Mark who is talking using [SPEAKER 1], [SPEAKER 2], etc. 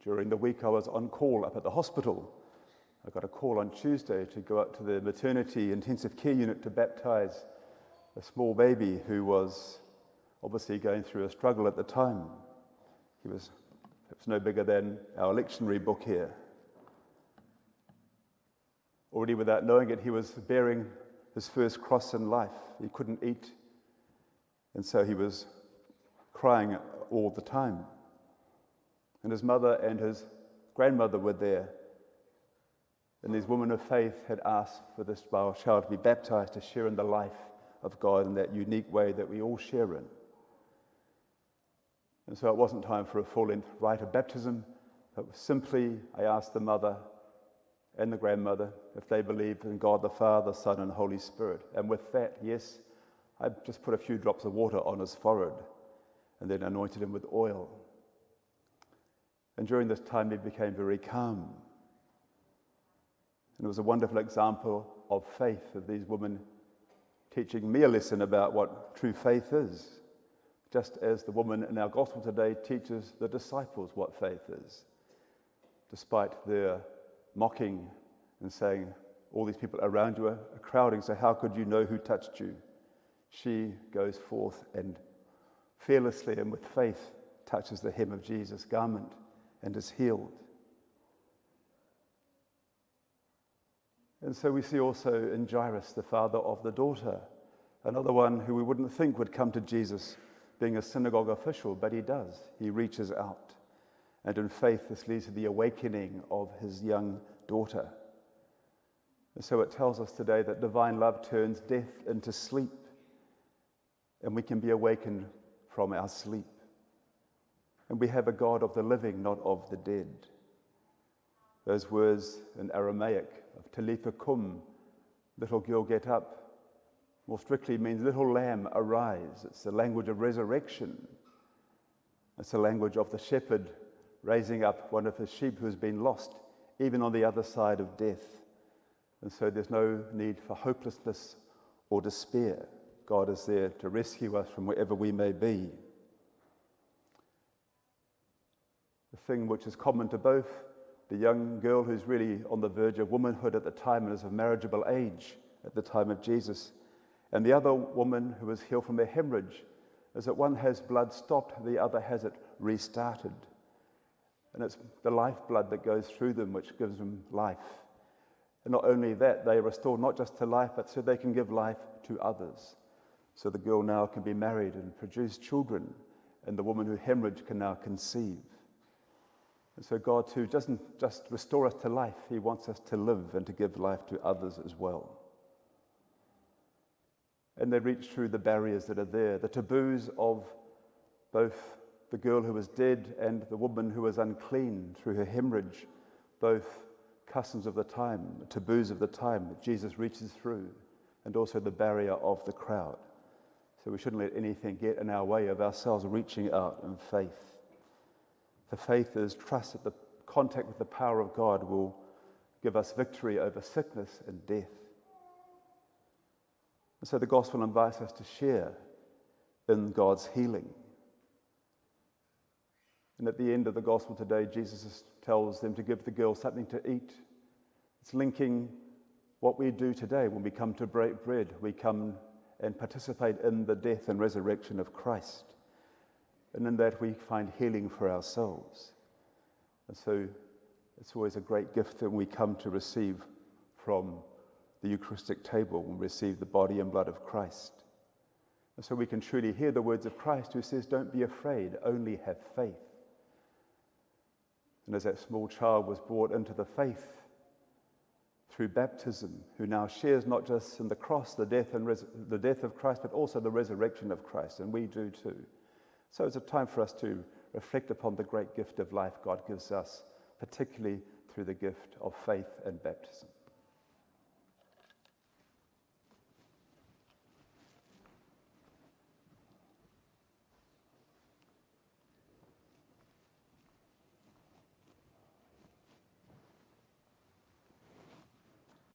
[SPEAKER 1] During the week I was on call up at the hospital. I got a call on Tuesday to go up to the maternity intensive care unit to baptise a small baby who was obviously going through a struggle at the time. He was perhaps no bigger than our lectionary book here. Already without knowing it, he was bearing his first cross in life. He couldn't eat, and so he was crying all the time. And his mother and his grandmother were there. And these women of faith had asked for this child to be baptized, to share in the life of God in that unique way that we all share in. And so it wasn't time for a full-length rite of baptism. It was simply, I asked the mother and the grandmother if they believed in God the Father, Son, and Holy Spirit. And with that, yes, I just put a few drops of water on his forehead and then anointed him with oil. And during this time, he became very calm. And it was a wonderful example of faith, of these women teaching me a lesson about what true faith is, just as the woman in our gospel today teaches the disciples what faith is. Despite their mocking and saying, all these people around you are crowding, so how could you know who touched you? She goes forth and fearlessly and with faith touches the hem of Jesus' garment and is healed. And so we see also in Jairus, the father of the daughter, another one who we wouldn't think would come to Jesus being a synagogue official, but he does. He reaches out. And in faith, this leads to the awakening of his young daughter. And so it tells us today that divine love turns death into sleep, and we can be awakened from our sleep. And we have a God of the living, not of the dead. Those words in Aramaic of Talitha Kum, little girl get up, more strictly means little lamb arise. It's the language of resurrection. It's the language of the shepherd raising up one of his sheep who has been lost, even on the other side of death. And so there's no need for hopelessness or despair. God is there to rescue us from wherever we may be. The thing which is common to both, the young girl who's really on the verge of womanhood at the time and is of marriageable age at the time of Jesus, and the other woman who was healed from a hemorrhage, is that one has blood stopped, the other has it restarted. And it's the lifeblood that goes through them which gives them life. And not only that, they are restored not just to life, but so they can give life to others. So the girl now can be married and produce children, and the woman who hemorrhaged can now conceive. And so God too doesn't just restore us to life, he wants us to live and to give life to others as well. And they reach through the barriers that are there, the taboos of both the girl who was dead and the woman who was unclean through her hemorrhage, both customs of the time, taboos of the time that Jesus reaches through, and also the barrier of the crowd. So we shouldn't let anything get in our way of ourselves reaching out in faith. For faith is trust that the contact with the power of God will give us victory over sickness and death. And so the gospel invites us to share in God's healing. And at the end of the gospel today, Jesus tells them to give the girl something to eat. It's linking what we do today when we come to break bread. We come and participate in the death and resurrection of Christ. And in that we find healing for ourselves. And so it's always a great gift that we come to receive from the Eucharistic table, when we receive the body and blood of Christ. And so we can truly hear the words of Christ who says, don't be afraid, only have faith. And as that small child was brought into the faith through baptism, who now shares not just in the cross, the death of Christ, but also the resurrection of Christ, and we do too. So it's a time for us to reflect upon the great gift of life God gives us, particularly through the gift of faith and baptism.